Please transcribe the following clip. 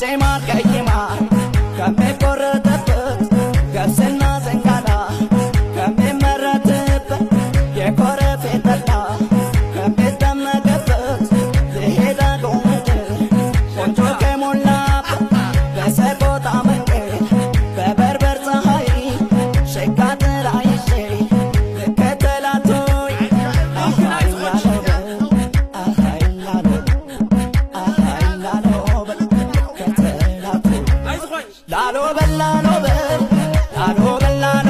ጨማር ቀይማር ከመቆረጠበት ገብስና ዘንጋዳ ከመመረጥበት የኮረፌ ጠላ ከመጠመቀበት ለሄዳ ጎምድር ቆንጆ ከሞላበት በሰቆጣ መንገድ በበርበር ፀሐይ ሸጋጥራ ይዤ ልከተላቶይ ላሎ በላ